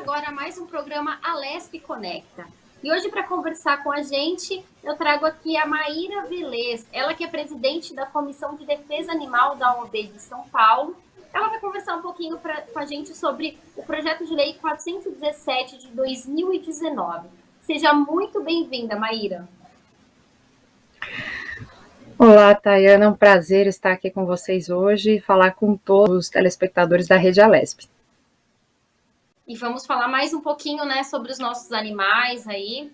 agora a mais um programa Alesp Conecta. E hoje, para conversar com a gente, eu trago aqui a Maíra Velez, ela que é presidente da Comissão de Defesa Animal da OAB de São Paulo. Ela vai conversar um pouquinho com a gente sobre o projeto de lei 417 de 2019. Seja muito bem-vinda, Maíra. Olá, Tayana, é um prazer estar aqui com vocês hoje e falar com todos os telespectadores da Rede Alesp. E vamos falar mais um pouquinho, né, sobre os nossos animais aí,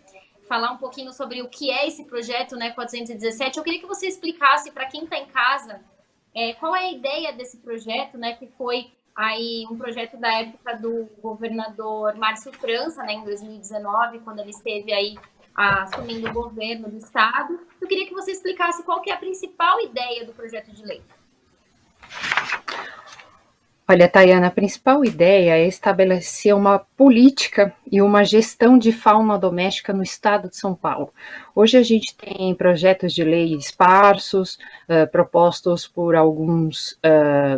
falar um pouquinho sobre o que é esse projeto, né, 417. Eu queria que você explicasse para quem está em casa qual é a ideia desse projeto, né, que foi aí um projeto da época do governador Márcio França, né, em 2019, quando ele esteve aí assumindo o governo do estado. Eu queria que você explicasse qual que é a principal ideia do projeto de lei. Olha, Tayana, a principal ideia é estabelecer uma política e uma gestão de fauna doméstica no estado de São Paulo. Hoje a gente tem projetos de lei esparsos, propostos por alguns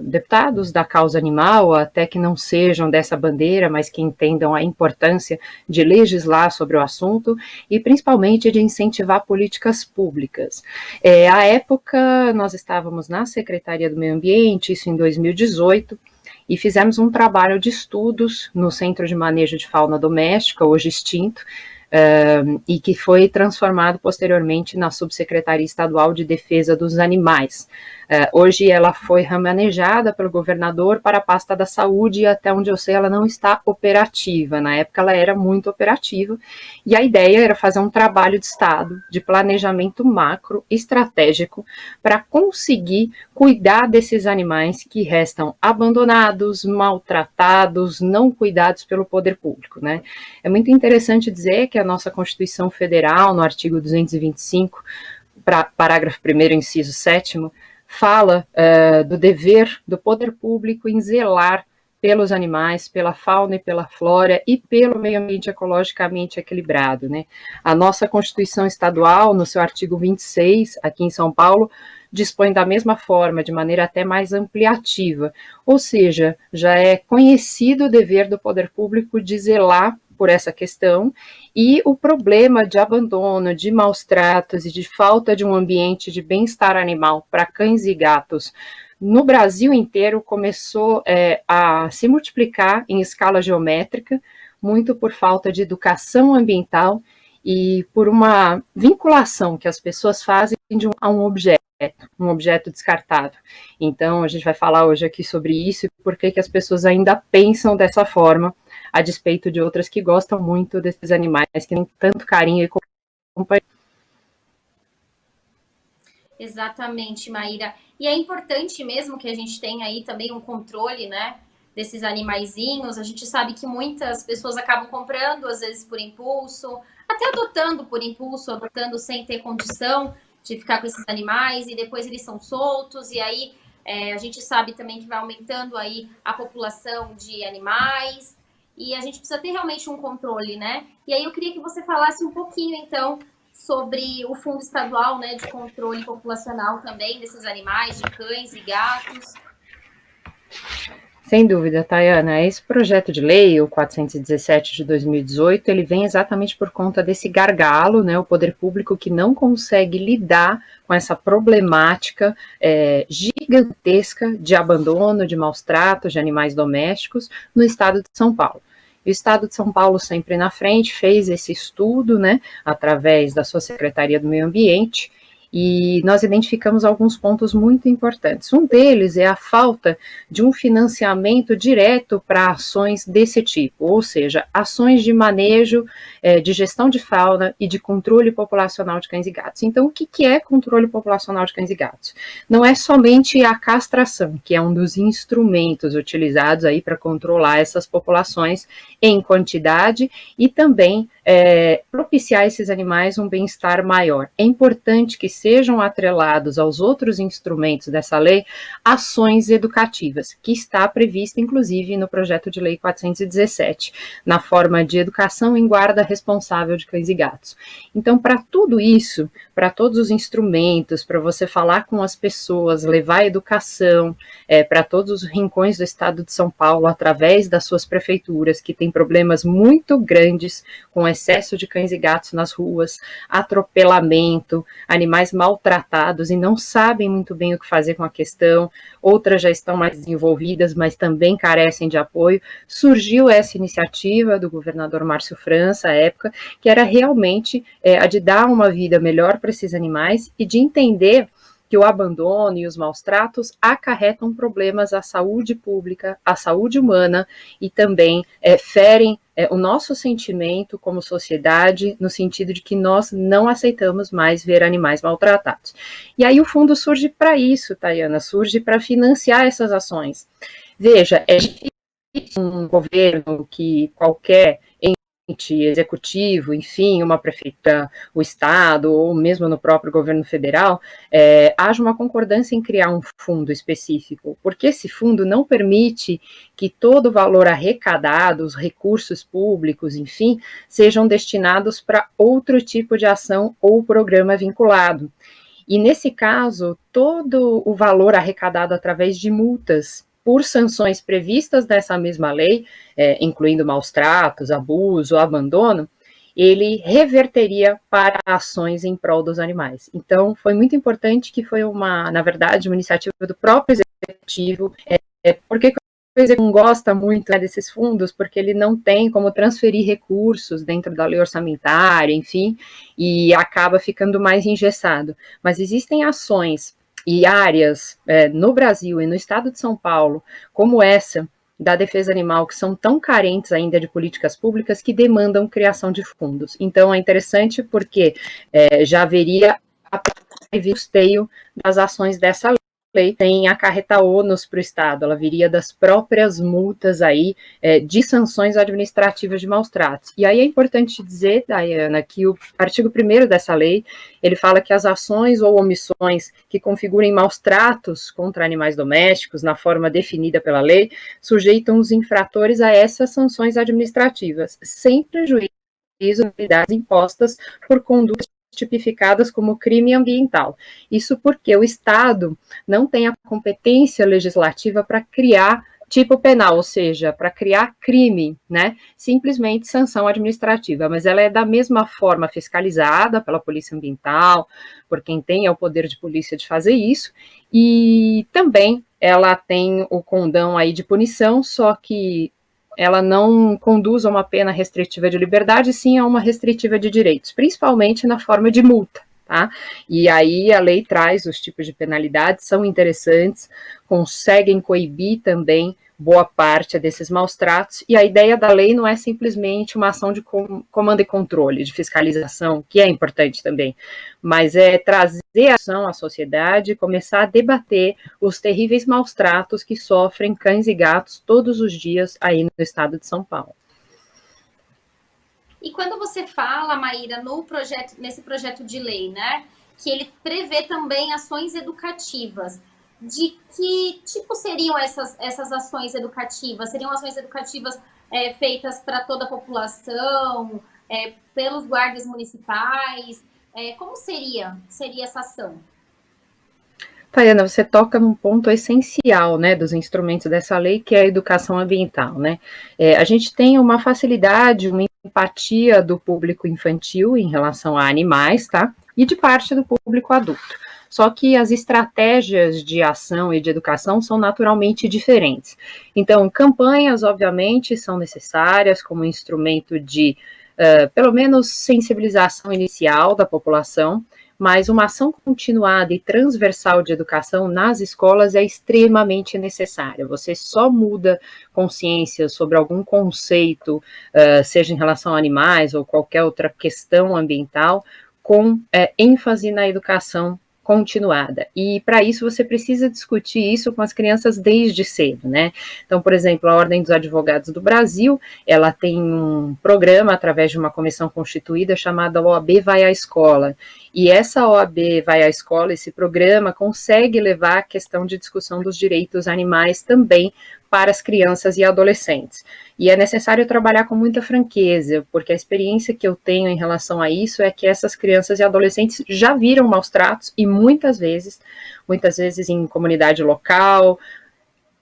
deputados da causa animal, até que não sejam dessa bandeira, mas que entendam a importância de legislar sobre o assunto e principalmente de incentivar políticas públicas. À época, nós estávamos na Secretaria do Meio Ambiente, isso em 2018, e fizemos um trabalho de estudos no Centro de Manejo de Fauna Doméstica, hoje extinto, e que foi transformado posteriormente na Subsecretaria Estadual de Defesa dos Animais. Hoje ela foi remanejada pelo governador para a pasta da saúde e até onde eu sei ela não está operativa. Na época ela era muito operativa e a ideia era fazer um trabalho de estado, de planejamento macro, estratégico, para conseguir cuidar desses animais que restam abandonados, maltratados, não cuidados pelo poder público, né? É muito interessante dizer que a nossa Constituição Federal, no artigo 225, parágrafo 1º, inciso 7º, fala do dever do poder público em zelar pelos animais, pela fauna e pela flora e pelo meio ambiente ecologicamente equilibrado, né? A nossa Constituição Estadual, no seu artigo 26, aqui em São Paulo, dispõe da mesma forma, de maneira até mais ampliativa, ou seja, já é conhecido o dever do poder público de zelar por essa questão, e o problema de abandono, de maus tratos e de falta de um ambiente de bem-estar animal para cães e gatos no Brasil inteiro começou a se multiplicar em escala geométrica, muito por falta de educação ambiental e por uma vinculação que as pessoas fazem a um objeto descartado. Então, a gente vai falar hoje aqui sobre isso e por que as pessoas ainda pensam dessa forma, a despeito de outras que gostam muito desses animais, que têm tanto carinho e companhia. Exatamente, Maíra. E é importante mesmo que a gente tenha aí também um controle, né, desses animaizinhos. A gente sabe que muitas pessoas acabam comprando, às vezes por impulso, até adotando por impulso, adotando sem ter condição de ficar com esses animais, e depois eles são soltos, e aí a gente sabe também que vai aumentando aí a população de animais, e a gente precisa ter realmente um controle, né? E aí eu queria que você falasse um pouquinho, então, sobre o Fundo Estadual, né, de Controle Populacional também desses animais, de cães e gatos. Sem dúvida, Tayana. Esse projeto de lei, o 417 de 2018, ele vem exatamente por conta desse gargalo, né, o poder público que não consegue lidar com essa problemática gigantesca de abandono, de maus tratos de animais domésticos no estado de São Paulo. O Estado de São Paulo, sempre na frente, fez esse estudo, né, através da sua Secretaria do Meio Ambiente, e nós identificamos alguns pontos muito importantes. Um deles é a falta de um financiamento direto para ações desse tipo, ou seja, ações de manejo, de gestão de fauna e de controle populacional de cães e gatos. Então, o que é controle populacional de cães e gatos? Não é somente a castração, que é um dos instrumentos utilizados aí para controlar essas populações em quantidade e também propiciar a esses animais um bem-estar maior. É importante que sejam atrelados aos outros instrumentos dessa lei ações educativas, que está prevista, inclusive, no projeto de lei 417, na forma de educação em guarda responsável de cães e gatos. Então, para tudo isso, para todos os instrumentos, para você falar com as pessoas, levar a educação para todos os rincões do estado de São Paulo, através das suas prefeituras, que têm problemas muito grandes com excesso de cães e gatos nas ruas, atropelamento, animais maltratados e não sabem muito bem o que fazer com a questão, outras já estão mais desenvolvidas, mas também carecem de apoio. Surgiu essa iniciativa do governador Márcio França, à época, que era realmente a de dar uma vida melhor para esses animais e de entender que o abandono e os maus tratos acarretam problemas à saúde pública, à saúde humana e também ferem o nosso sentimento como sociedade, no sentido de que nós não aceitamos mais ver animais maltratados. E aí o fundo surge para isso, Tayana, surge para financiar essas ações. Veja, é difícil um governo que qualquer executivo, enfim, uma prefeitura, o Estado, ou mesmo no próprio governo federal, haja uma concordância em criar um fundo específico, porque esse fundo não permite que todo o valor arrecadado, os recursos públicos, enfim, sejam destinados para outro tipo de ação ou programa vinculado. E, nesse caso, todo o valor arrecadado através de multas por sanções previstas nessa mesma lei, incluindo maus tratos, abuso, abandono, ele reverteria para ações em prol dos animais. Então, foi muito importante que foi na verdade, uma iniciativa do próprio executivo, porque o executivo não gosta muito desses fundos, porque ele não tem como transferir recursos dentro da lei orçamentária, enfim, e acaba ficando mais engessado. Mas existem ações e áreas no Brasil e no estado de São Paulo, como essa da defesa animal, que são tão carentes ainda de políticas públicas, que demandam criação de fundos. Então, é interessante porque já haveria a custeio das ações dessa lei, sem acarretar ônus para o Estado, ela viria das próprias multas aí, de sanções administrativas de maus tratos. E aí é importante dizer, Dayana, que o artigo 1º dessa lei, ele fala que as ações ou omissões que configurem maus tratos contra animais domésticos, na forma definida pela lei, sujeitam os infratores a essas sanções administrativas, sem prejuízo das penalidades impostas por condutas tipificadas como crime ambiental. Isso porque o Estado não tem a competência legislativa para criar tipo penal, ou seja, para criar crime, né? Simplesmente sanção administrativa, mas ela é da mesma forma fiscalizada pela Polícia Ambiental, por quem tem o poder de polícia de fazer isso, e também ela tem o condão aí de punição, só que ela não conduz a uma pena restritiva de liberdade, sim a uma restritiva de direitos, principalmente na forma de multa, tá? E aí a lei traz os tipos de penalidades, são interessantes, conseguem coibir também boa parte desses maus tratos, e a ideia da lei não é simplesmente uma ação de comando e controle, de fiscalização, que é importante também, mas é trazer a ação à sociedade, começar a debater os terríveis maus tratos que sofrem cães e gatos todos os dias aí no estado de São Paulo. E quando você fala, Maíra, nesse projeto de lei, né, que ele prevê também ações educativas, de que tipo seriam essas ações educativas? Seriam ações educativas feitas para toda a população, pelos guardas municipais? Como seria essa ação? Tayana, você toca num ponto essencial, né, dos instrumentos dessa lei, que é a educação ambiental, né? A gente tem uma facilidade, uma empatia do público infantil em relação a animais, tá? E de parte do público adulto. Só que as estratégias de ação e de educação são naturalmente diferentes. Então, campanhas, obviamente, são necessárias como instrumento de, pelo menos, sensibilização inicial da população, mas uma ação continuada e transversal de educação nas escolas é extremamente necessária. Você só muda consciência sobre algum conceito, seja em relação a animais ou qualquer outra questão ambiental, com ênfase na educação continuada. E para isso você precisa discutir isso com as crianças desde cedo, né? Então, por exemplo, a Ordem dos Advogados do Brasil, ela tem um programa através de uma comissão constituída chamada OAB Vai à Escola. E essa OAB Vai à Escola, esse programa, consegue levar a questão de discussão dos direitos animais também para as crianças e adolescentes. E é necessário trabalhar com muita franqueza, porque a experiência que eu tenho em relação a isso é que essas crianças e adolescentes já viram maus tratos e muitas vezes em comunidade local,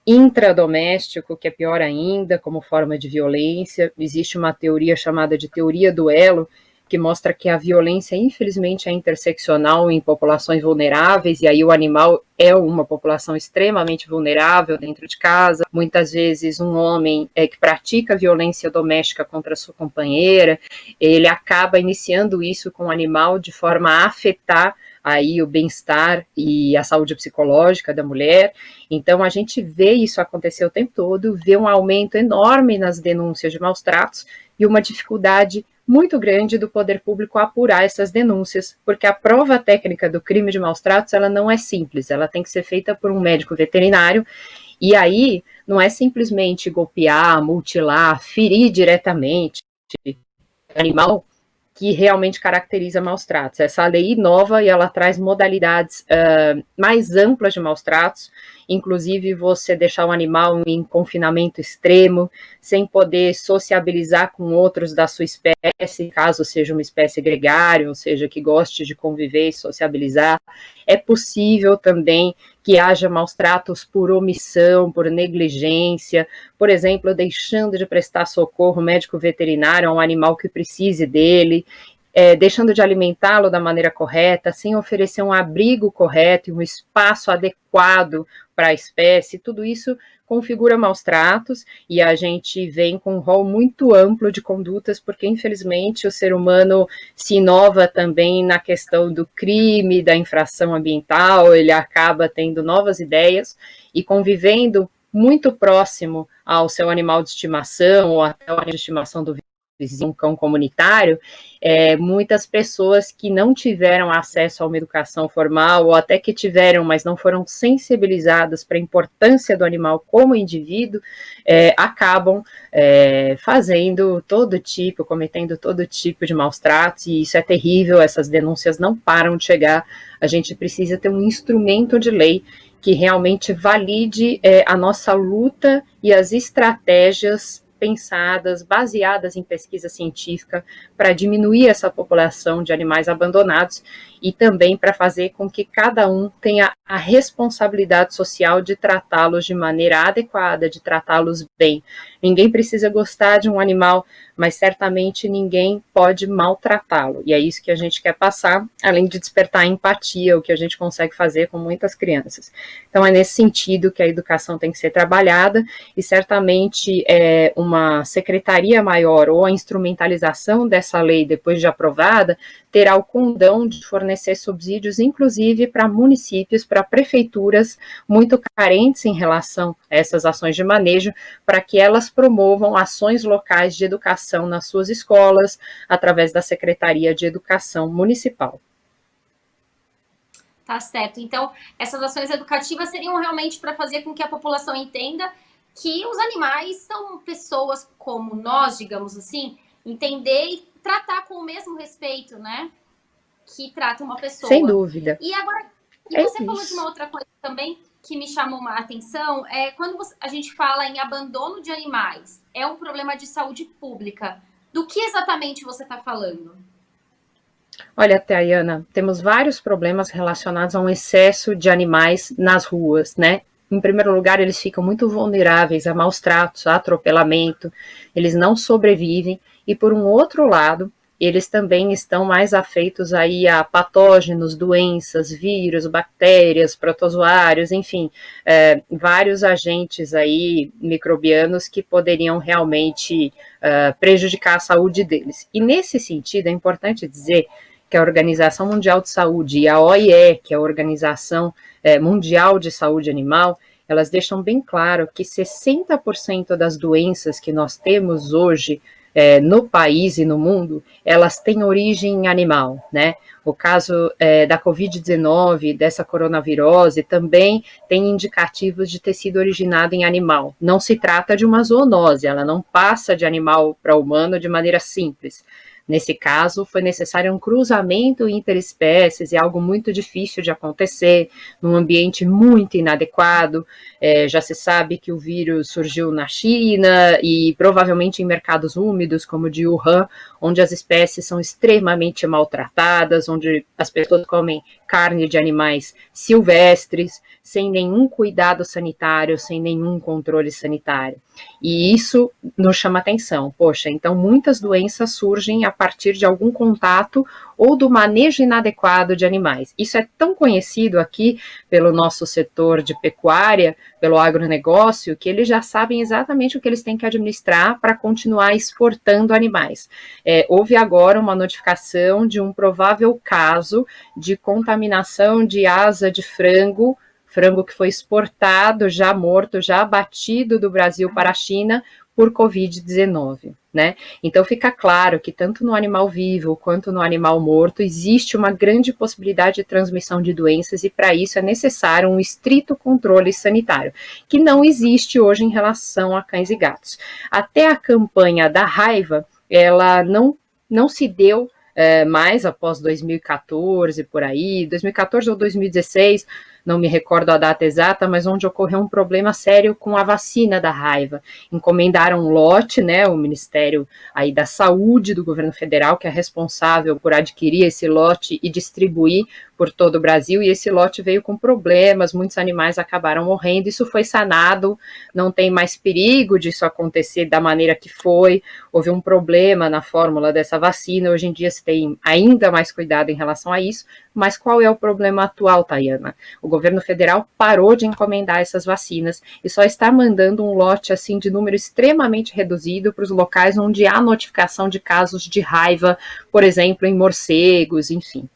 intradoméstico, que é pior ainda, como forma de violência. Existe uma teoria chamada de teoria do elo, que mostra que a violência, infelizmente, é interseccional em populações vulneráveis, e aí o animal é uma população extremamente vulnerável dentro de casa. Muitas vezes um homem que pratica violência doméstica contra a sua companheira, ele acaba iniciando isso com o animal de forma a afetar aí o bem-estar e a saúde psicológica da mulher. Então a gente vê isso acontecer o tempo todo, vê um aumento enorme nas denúncias de maus tratos e uma dificuldade muito grande do poder público apurar essas denúncias, porque a prova técnica do crime de maus tratos, ela não é simples, ela tem que ser feita por um médico veterinário, e aí não é simplesmente golpear, mutilar, ferir diretamente o animal que realmente caracteriza maus tratos. Essa lei inova e ela traz modalidades mais amplas de maus tratos, inclusive você deixar o animal em confinamento extremo, sem poder sociabilizar com outros da sua espécie, caso seja uma espécie gregária, ou seja, que goste de conviver e sociabilizar. É possível também que haja maus tratos por omissão, por negligência, por exemplo, deixando de prestar socorro médico veterinário a um animal que precise dele, deixando de alimentá-lo da maneira correta, sem oferecer um abrigo correto e um espaço adequado para a espécie. Tudo isso configura maus tratos, e a gente vem com um rol muito amplo de condutas, porque infelizmente o ser humano se inova também na questão do crime, da infração ambiental, ele acaba tendo novas ideias e convivendo muito próximo ao seu animal de estimação ou até o animal de estimação do vizinho, um cão comunitário. Muitas pessoas que não tiveram acesso a uma educação formal, ou até que tiveram, mas não foram sensibilizadas para a importância do animal como indivíduo, acabam cometendo todo tipo de maus tratos, e isso é terrível. Essas denúncias não param de chegar. A gente precisa ter um instrumento de lei que realmente valide a nossa luta e as estratégias pensadas, baseadas em pesquisa científica, para diminuir essa população de animais abandonados e também para fazer com que cada um tenha a responsabilidade social de tratá-los de maneira adequada, de tratá-los bem. Ninguém precisa gostar de um animal, mas certamente ninguém pode maltratá-lo, e é isso que a gente quer passar, além de despertar a empatia, o que a gente consegue fazer com muitas crianças. Então é nesse sentido que a educação tem que ser trabalhada, e certamente uma secretaria maior ou a instrumentalização dessa lei depois de aprovada terá o condão de fornecer subsídios, inclusive para municípios, para prefeituras muito carentes em relação a essas ações de manejo, para que elas promovam ações locais de educação nas suas escolas, através da Secretaria de Educação Municipal. Tá certo. Então, essas ações educativas seriam realmente para fazer com que a população entenda que os animais são pessoas como nós, digamos assim, entender e tratar com o mesmo respeito, né? Que trata uma pessoa. Sem dúvida. E agora, você falou de uma outra coisa também que me chamou uma atenção, quando a gente fala em abandono de animais, é um problema de saúde pública. Do que exatamente você está falando? Olha, Tayana, temos vários problemas relacionados a um excesso de animais nas ruas, né? Em primeiro lugar, eles ficam muito vulneráveis a maus tratos, a atropelamento, eles não sobrevivem, e por um outro lado, eles também estão mais afeitos aí a patógenos, doenças, vírus, bactérias, protozoários, enfim, vários agentes aí microbianos que poderiam realmente prejudicar a saúde deles. E nesse sentido, é importante dizer que a Organização Mundial de Saúde e a OIE, que é a Organização Mundial de Saúde Animal, elas deixam bem claro que 60% das doenças que nós temos hoje no país e no mundo, elas têm origem animal, né? O caso da Covid-19, dessa coronavirose, também tem indicativos de ter sido originado em animal. Não se trata de uma zoonose, ela não passa de animal para humano de maneira simples. Nesse caso, foi necessário um cruzamento interespécies, é algo muito difícil de acontecer, num ambiente muito inadequado. Já se sabe que o vírus surgiu na China e provavelmente em mercados úmidos, como o de Wuhan, onde as espécies são extremamente maltratadas, onde as pessoas comem carne de animais silvestres, sem nenhum cuidado sanitário, sem nenhum controle sanitário. E isso nos chama atenção. Poxa, então muitas doenças surgem a partir de algum contato ou do manejo inadequado de animais. Isso é tão conhecido aqui pelo nosso setor de pecuária, pelo agronegócio, que eles já sabem exatamente o que eles têm que administrar para continuar exportando animais. Houve agora uma notificação de um provável caso de contaminação de asa de frango que foi exportado, já morto, já abatido do Brasil para a China por Covid-19, né? Então fica claro que tanto no animal vivo quanto no animal morto existe uma grande possibilidade de transmissão de doenças e para isso é necessário um estrito controle sanitário, que não existe hoje em relação a cães e gatos. Até a campanha da raiva, ela não se deu mais após 2014, por aí, 2014 ou 2016, não me recordo a data exata, mas onde ocorreu um problema sério com a vacina da raiva. Encomendaram um lote, né, o Ministério aí da Saúde do governo federal, que é responsável por adquirir esse lote e distribuir por todo o Brasil, e esse lote veio com problemas, muitos animais acabaram morrendo, isso foi sanado, não tem mais perigo disso acontecer da maneira que foi, houve um problema na fórmula dessa vacina, hoje em dia se tem ainda mais cuidado em relação a isso, mas qual é o problema atual, Tayana? O governo federal parou de encomendar essas vacinas e só está mandando um lote assim de número extremamente reduzido para os locais onde há notificação de casos de raiva, por exemplo, em morcegos, enfim.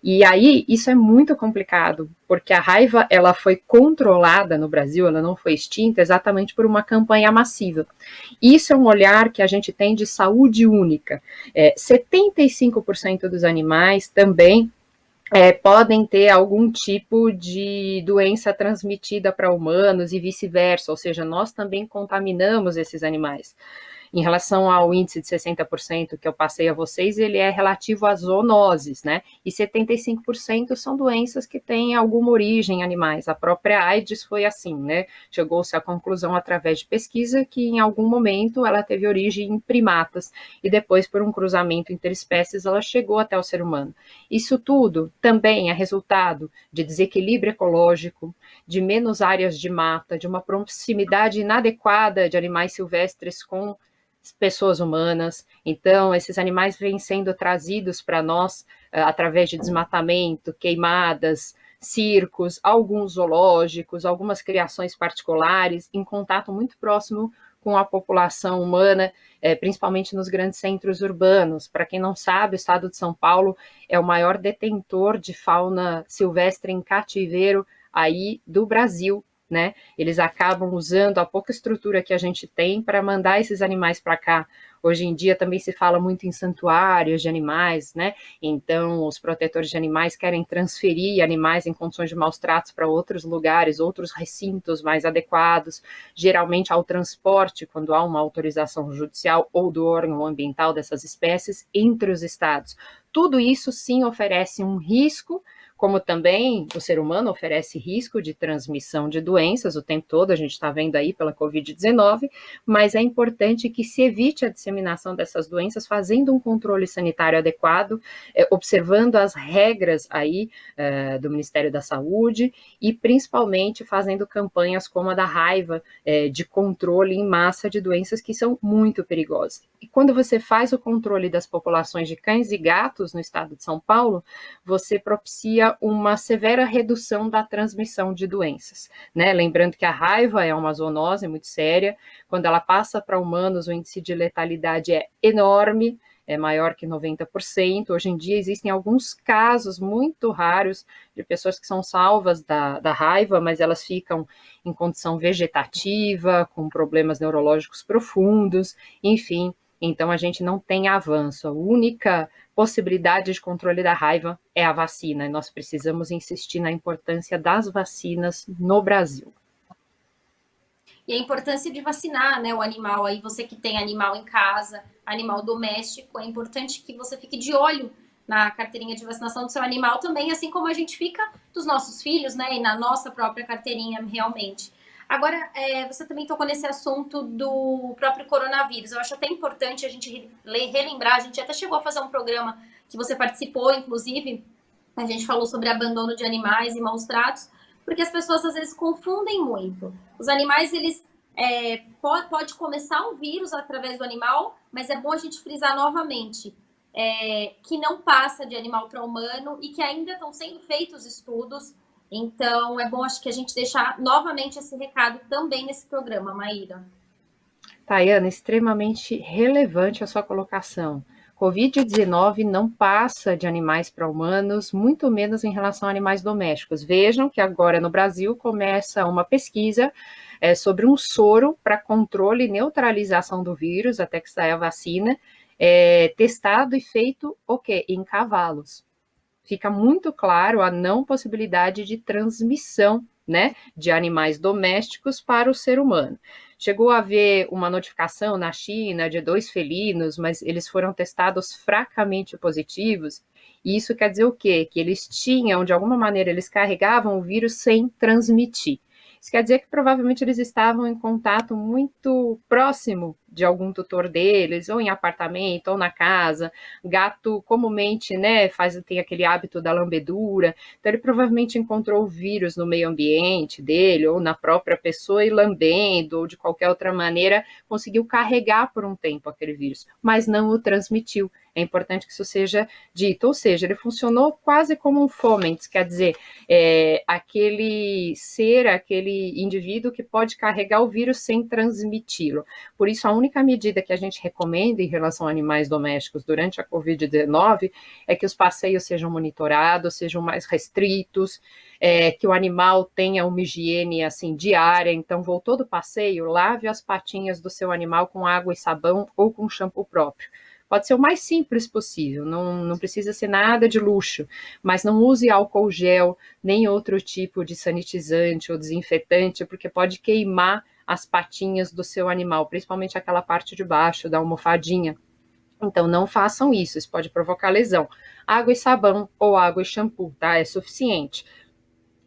E aí, isso é muito complicado, porque a raiva, ela foi controlada no Brasil, ela não foi extinta exatamente por uma campanha massiva. Isso é um olhar que a gente tem de saúde única. 75% dos animais também podem ter algum tipo de doença transmitida para humanos e vice-versa, ou seja, nós também contaminamos esses animais. Em relação ao índice de 60% que eu passei a vocês, ele é relativo às zoonoses, né? E 75% são doenças que têm alguma origem em animais. A própria AIDS foi assim, né? Chegou-se à conclusão através de pesquisa que em algum momento ela teve origem em primatas e depois, por um cruzamento interespécies, ela chegou até o ser humano. Isso tudo também é resultado de desequilíbrio ecológico, de menos áreas de mata, de uma proximidade inadequada de animais silvestres com pessoas humanas. Então, esses animais vêm sendo trazidos para nós através de desmatamento, queimadas, circos, alguns zoológicos, algumas criações particulares, em contato muito próximo com a população humana, principalmente nos grandes centros urbanos. Para quem não sabe, o estado de São Paulo é o maior detentor de fauna silvestre em cativeiro aí do Brasil, né? Eles acabam usando a pouca estrutura que a gente tem para mandar esses animais para cá. Hoje em dia também se fala muito em santuários de animais, né? Então, os protetores de animais querem transferir animais em condições de maus tratos para outros lugares, outros recintos mais adequados, geralmente ao transporte, quando há uma autorização judicial ou do órgão ambiental dessas espécies, entre os estados. Tudo isso, sim, oferece um risco, como também o ser humano oferece risco de transmissão de doenças o tempo todo, a gente está vendo aí pela Covid-19, mas é importante que se evite a disseminação dessas doenças fazendo um controle sanitário adequado, observando as regras aí do Ministério da Saúde e principalmente fazendo campanhas como a da raiva, de controle em massa de doenças que são muito perigosas. E quando você faz o controle das populações de cães e gatos no estado de São Paulo, você propicia uma severa redução da transmissão de doenças, né? Lembrando que a raiva é uma zoonose muito séria, quando ela passa para humanos, o índice de letalidade é enorme, é maior que 90%. Hoje em dia existem alguns casos muito raros de pessoas que são salvas da raiva, mas elas ficam em condição vegetativa, com problemas neurológicos profundos, enfim. então a gente não tem avanço. A única possibilidade de controle da raiva é a vacina, e nós precisamos insistir na importância das vacinas no Brasil. E a importância de vacinar, né, o animal. Aí você que tem animal em casa, animal doméstico, é importante que você fique de olho na carteirinha de vacinação do seu animal também, assim como a gente fica dos nossos filhos, né, e na nossa própria carteirinha realmente. Agora, você também tocou nesse assunto do próprio coronavírus. Eu acho até importante a gente relembrar, a gente até chegou a fazer um programa que você participou, inclusive, a gente falou sobre abandono de animais e maus tratos, porque as pessoas às vezes confundem muito. Os animais, eles pode começar um vírus através do animal, mas é bom a gente frisar novamente que não passa de animal para humano e que ainda estão sendo feitos estudos. Então, é bom, acho que a gente deixar novamente esse recado também nesse programa, Maíra. Tayana, extremamente relevante a sua colocação. Covid-19 não passa de animais para humanos, muito menos em relação a animais domésticos. Vejam que agora no Brasil começa uma pesquisa sobre um soro para controle e neutralização do vírus, até que saia a vacina, testado e feito o quê? Em cavalos. Fica muito claro a não possibilidade de transmissão, né, de animais domésticos para o ser humano. Chegou a haver uma notificação na China de 2 felinos, mas eles foram testados fracamente positivos. E isso quer dizer o quê? Que eles tinham, de alguma maneira, eles carregavam o vírus sem transmitir. Isso quer dizer que provavelmente eles estavam em contato muito próximo de algum tutor deles, ou em apartamento, ou na casa. Gato comumente, né, tem aquele hábito da lambedura, então ele provavelmente encontrou o vírus no meio ambiente dele, ou na própria pessoa, e lambendo, ou de qualquer outra maneira, conseguiu carregar por um tempo aquele vírus, mas não o transmitiu. É importante que isso seja dito, ou seja, ele funcionou quase como um foment, quer dizer, aquele ser, aquele indivíduo que pode carregar o vírus sem transmiti-lo. Por isso, a única medida que a gente recomenda em relação a animais domésticos durante a Covid-19 é que os passeios sejam monitorados, sejam mais restritos, que o animal tenha uma higiene assim diária. Então, voltou do passeio, lave as patinhas do seu animal com água e sabão ou com shampoo próprio. Pode ser o mais simples possível, não precisa ser nada de luxo, mas não use álcool gel, nem outro tipo de sanitizante ou desinfetante, porque pode queimar as patinhas do seu animal, principalmente aquela parte de baixo da almofadinha. Então, não façam isso, isso pode provocar lesão. Água e sabão ou água e shampoo, tá? É suficiente.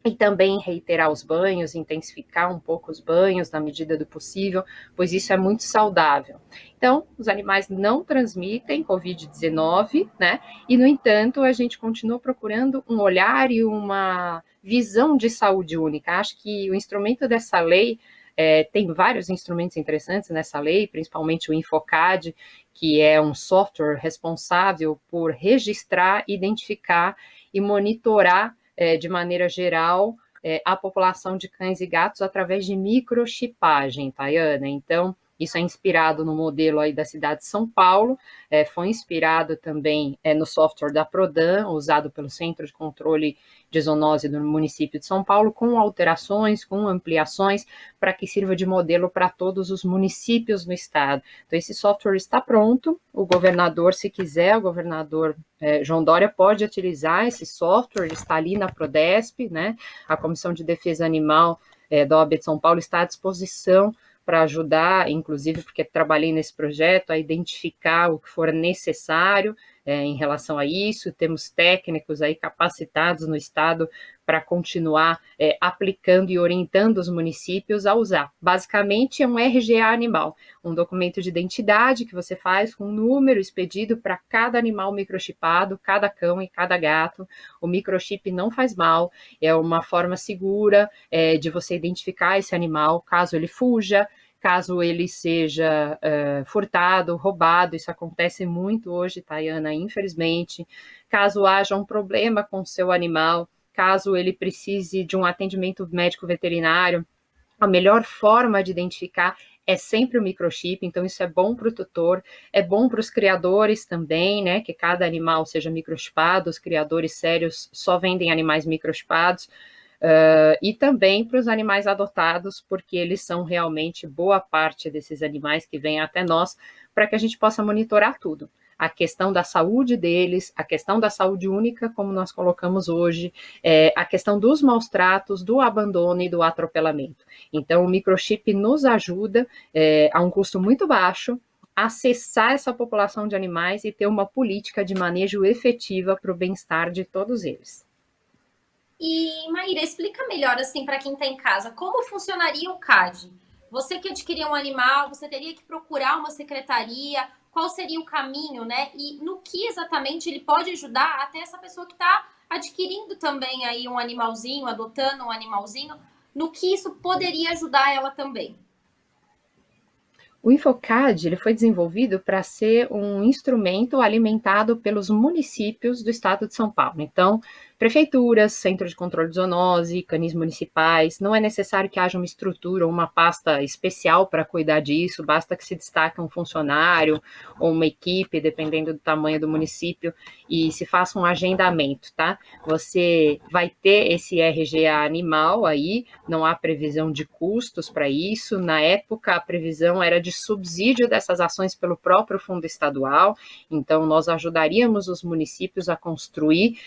E também reiterar os banhos, intensificar um pouco os banhos na medida do possível, pois isso é muito saudável. Então, os animais não transmitem Covid-19, né? E, no entanto, a gente continua procurando um olhar e uma visão de saúde única. Acho que o instrumento dessa lei, tem vários instrumentos interessantes nessa lei, principalmente o Infocad, que é um software responsável por registrar, identificar e monitorar de maneira geral, a população de cães e gatos através de microchipagem, Tayana. Então, isso é inspirado no modelo aí da cidade de São Paulo, foi inspirado também no software da Prodan, usado pelo Centro de Controle de Zoonose do município de São Paulo, com alterações, com ampliações, para que sirva de modelo para todos os municípios no estado. Então, esse software está pronto, o governador, se quiser, o governador João Dória pode utilizar esse software, ele está ali na Prodesp, né? A Comissão de Defesa Animal da OAB de São Paulo está à disposição para ajudar, inclusive porque trabalhei nesse projeto, a identificar o que for necessário em relação a isso. Temos técnicos aí capacitados no estado para continuar aplicando e orientando os municípios a usar. Basicamente é um RGA animal, um documento de identidade que você faz com um número expedido para cada animal microchipado, cada cão e cada gato. O microchip não faz mal, é uma forma segura de você identificar esse animal, caso ele fuja, caso ele seja furtado, roubado. Isso acontece muito hoje, Tayana, infelizmente. Caso haja um problema com o seu animal, caso ele precise de um atendimento médico veterinário, a melhor forma de identificar é sempre o microchip. Então isso é bom para o tutor, é bom para os criadores também, né, que cada animal seja microchipado. Os criadores sérios só vendem animais microchipados. E também para os animais adotados, porque eles são realmente boa parte desses animais que vêm até nós, para que a gente possa monitorar tudo. A questão da saúde deles, a questão da saúde única, como nós colocamos hoje, a questão dos maus tratos, do abandono e do atropelamento. Então, o microchip nos ajuda, a um custo muito baixo, a acessar essa população de animais e ter uma política de manejo efetiva para o bem-estar de todos eles. E, Maíra, explica melhor, assim, para quem está em casa, como funcionaria o CAD? Você que adquirir um animal, você teria que procurar uma secretaria, qual seria o caminho, né? E no que exatamente ele pode ajudar até essa pessoa que está adquirindo também aí um animalzinho, adotando um animalzinho, no que isso poderia ajudar ela também? O InfoCAD ele foi desenvolvido para ser um instrumento alimentado pelos municípios do estado de São Paulo. Então, prefeituras, centro de controle de zoonose, canis municipais, não é necessário que haja uma estrutura ou uma pasta especial para cuidar disso, basta que se destaque um funcionário ou uma equipe, dependendo do tamanho do município, e se faça um agendamento, tá? Você vai ter esse RGA animal aí, não há previsão de custos para isso, na época a previsão era de subsídio dessas ações pelo próprio fundo estadual, então nós ajudaríamos os municípios a construir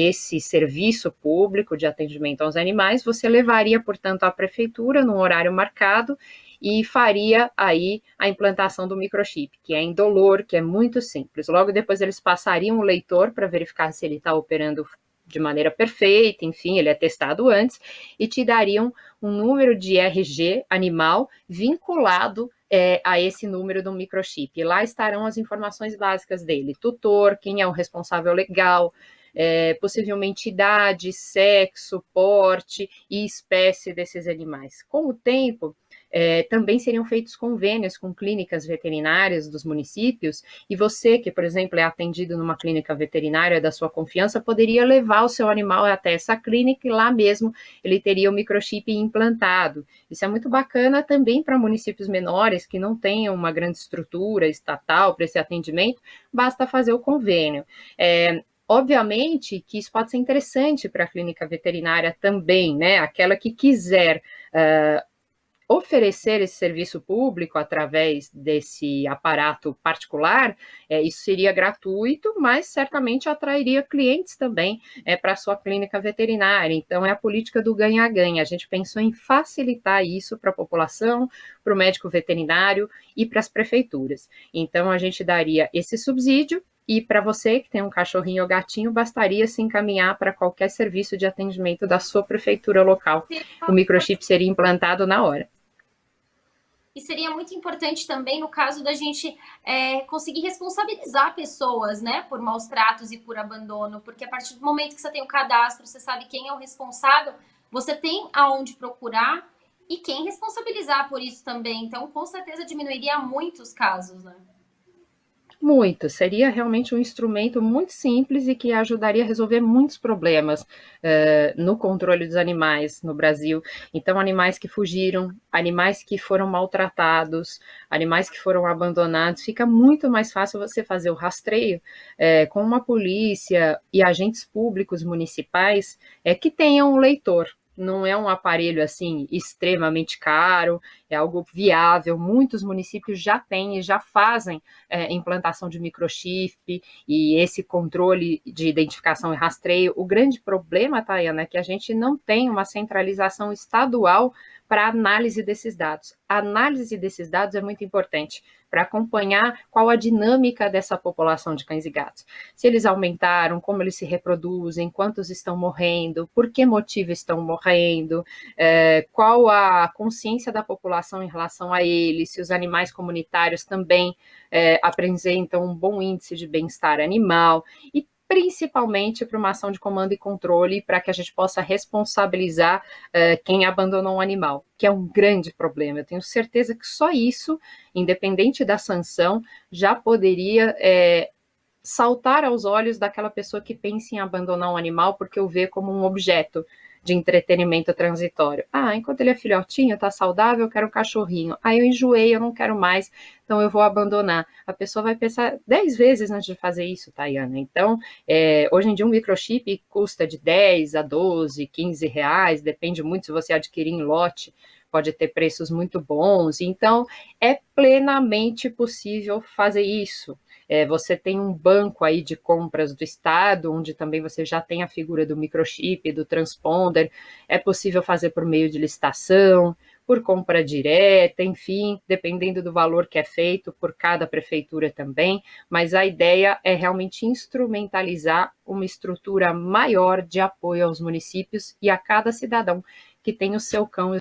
esse serviço público de atendimento aos animais, você levaria, portanto, à prefeitura no horário marcado e faria aí a implantação do microchip, que é indolor, que é muito simples. Logo depois eles passariam o leitor para verificar se ele está operando de maneira perfeita, enfim, ele é testado antes, e te dariam um número de RG animal vinculado a esse número do microchip. E lá estarão as informações básicas dele, tutor, quem é o responsável legal, possivelmente idade, sexo, porte e espécie desses animais. Com o tempo, também seriam feitos convênios com clínicas veterinárias dos municípios, e você, que, por exemplo, é atendido numa clínica veterinária da sua confiança, poderia levar o seu animal até essa clínica e lá mesmo ele teria o microchip implantado. Isso é muito bacana também para municípios menores que não tenham uma grande estrutura estatal para esse atendimento, basta fazer o convênio. Obviamente que isso pode ser interessante para a clínica veterinária também, né? Aquela que quiser oferecer esse serviço público através desse aparato particular, isso seria gratuito, mas certamente atrairia clientes também para a sua clínica veterinária. Então, é a política do ganha-ganha. A gente pensou em facilitar isso para a população, para o médico veterinário e para as prefeituras. Então, a gente daria esse subsídio, e para você que tem um cachorrinho ou gatinho, bastaria se encaminhar para qualquer serviço de atendimento da sua prefeitura local. O microchip seria implantado na hora. E seria muito importante também no caso da gente conseguir responsabilizar pessoas, né, por maus tratos e por abandono, porque a partir do momento que você tem o cadastro, você sabe quem é o responsável, você tem aonde procurar e quem responsabilizar por isso também. Então, com certeza diminuiria muitos casos, né? Muito, seria realmente um instrumento muito simples e que ajudaria a resolver muitos problemas no controle dos animais no Brasil. Então, animais que fugiram, animais que foram maltratados, animais que foram abandonados, fica muito mais fácil você fazer o rastreio com uma polícia e agentes públicos municipais que tenham um leitor. Não é um aparelho assim extremamente caro, é algo viável. Muitos municípios já têm e já fazem implantação de microchip e esse controle de identificação e rastreio. O grande problema, Tayana, é que a gente não tem uma centralização estadual para a análise desses dados. A análise desses dados é muito importante para acompanhar qual a dinâmica dessa população de cães e gatos. Se eles aumentaram, como eles se reproduzem, quantos estão morrendo, por que motivo estão morrendo, qual a consciência da população em relação a eles, se os animais comunitários também apresentam um bom índice de bem-estar animal, e principalmente para uma ação de comando e controle, para que a gente possa responsabilizar quem abandonou um animal, que é um grande problema. Eu tenho certeza que só isso, independente da sanção, já poderia saltar aos olhos daquela pessoa que pensa em abandonar um animal porque o vê como um objeto de entretenimento transitório. Enquanto ele é filhotinho, tá saudável, eu quero um cachorrinho. Eu enjoei, eu não quero mais, então eu vou abandonar. A pessoa vai pensar 10 vezes antes de fazer isso, Tayana. Então, hoje em dia um microchip custa de 10 a 12, 15 reais, depende muito se você adquirir em lote, pode ter preços muito bons, então é plenamente possível fazer isso. Você tem um banco aí de compras do Estado, onde também você já tem a figura do microchip, do transponder, é possível fazer por meio de licitação, por compra direta, enfim, dependendo do valor que é feito por cada prefeitura também, mas a ideia é realmente instrumentalizar uma estrutura maior de apoio aos municípios e a cada cidadão que tem o seu cão,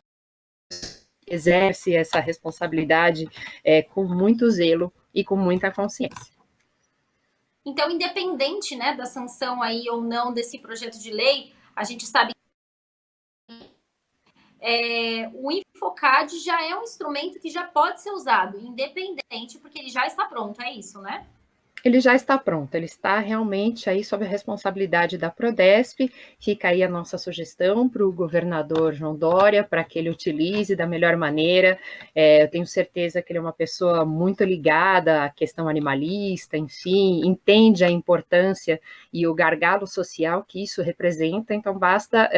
exerce essa responsabilidade com muito zelo e com muita consciência. Então, independente, né, da sanção aí ou não desse projeto de lei, a gente sabe o Infocad já é um instrumento que já pode ser usado, independente, porque ele já está pronto, é isso, né? Ele já está pronto, ele está realmente aí sob a responsabilidade da Prodesp. Fica aí a nossa sugestão para o governador João Dória, para que ele utilize da melhor maneira. Eu tenho certeza que ele é uma pessoa muito ligada à questão animalista, enfim, entende a importância e o gargalo social que isso representa, então basta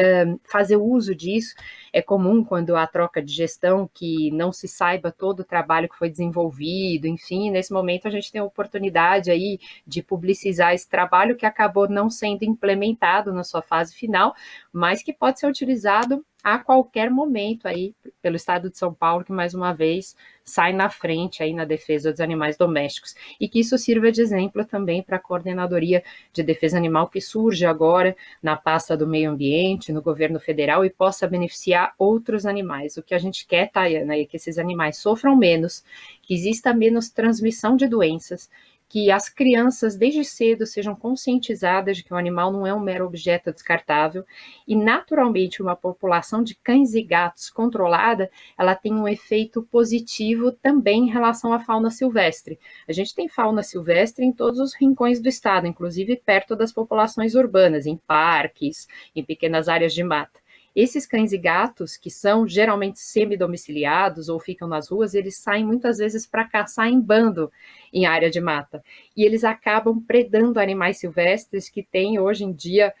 fazer uso disso. É comum quando há troca de gestão que não se saiba todo o trabalho que foi desenvolvido, enfim, nesse momento a gente tem a oportunidade aí de publicizar esse trabalho que acabou não sendo implementado na sua fase final, mas que pode ser utilizado a qualquer momento aí pelo Estado de São Paulo, que mais uma vez sai na frente aí na defesa dos animais domésticos, e que isso sirva de exemplo também para a Coordenadoria de Defesa Animal que surge agora na pasta do Meio Ambiente, no governo federal, e possa beneficiar outros animais. O que a gente quer, Tayana, é que esses animais sofram menos, que exista menos transmissão de doenças, que as crianças desde cedo sejam conscientizadas de que o animal não é um mero objeto descartável, e naturalmente uma população de cães e gatos controlada, ela tem um efeito positivo também em relação à fauna silvestre. A gente tem fauna silvestre em todos os rincões do estado, inclusive perto das populações urbanas, em parques, em pequenas áreas de mata. Esses cães e gatos, que são geralmente semi-domiciliados ou ficam nas ruas, eles saem muitas vezes para caçar em bando em área de mata. E eles acabam predando animais silvestres que têm hoje em dia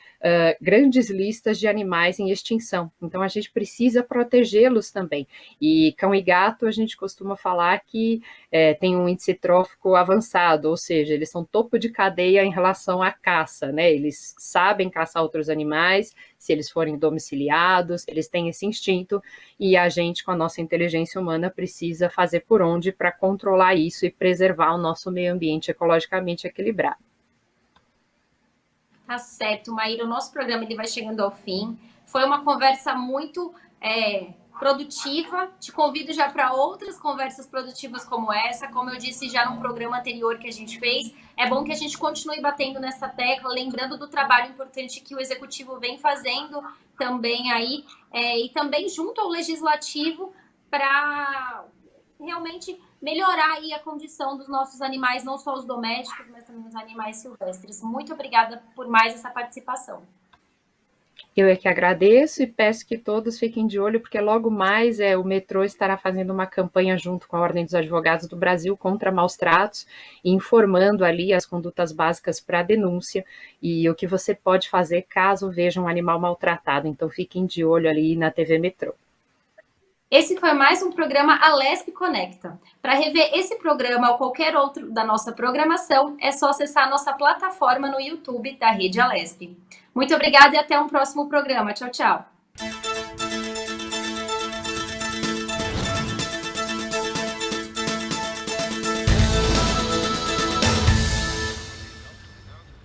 grandes listas de animais em extinção. Então a gente precisa protegê-los também. E cão e gato, a gente costuma falar que tem um índice trófico avançado, ou seja, eles são topo de cadeia em relação à caça, né? Eles sabem caçar outros animais, se eles forem domiciliados, eles têm esse instinto, e a gente, com a nossa inteligência humana, precisa fazer por onde para controlar isso e preservar o nosso meio ambiente ecologicamente equilibrado. Tá certo, Maíra, o nosso programa ele vai chegando ao fim. Foi uma conversa muito produtiva. Te convido já para outras conversas produtivas como essa. Como eu disse já no programa anterior que a gente fez, é bom que a gente continue batendo nessa tecla, lembrando do trabalho importante que o Executivo vem fazendo também aí, e também junto ao Legislativo para realmente melhorar aí a condição dos nossos animais, não só os domésticos, mas também os animais silvestres. Muito obrigada por mais essa participação. Eu é que agradeço e peço que todos fiquem de olho, porque logo mais o metrô estará fazendo uma campanha junto com a Ordem dos Advogados do Brasil contra maus tratos, informando ali as condutas básicas para denúncia e o que você pode fazer caso veja um animal maltratado. Então fiquem de olho ali na TV Metrô. Esse foi mais um programa Alesp Conecta. Para rever esse programa ou qualquer outro da nossa programação, é só acessar a nossa plataforma no YouTube da Rede Alesp. Muito obrigada e até um próximo programa. Tchau, tchau.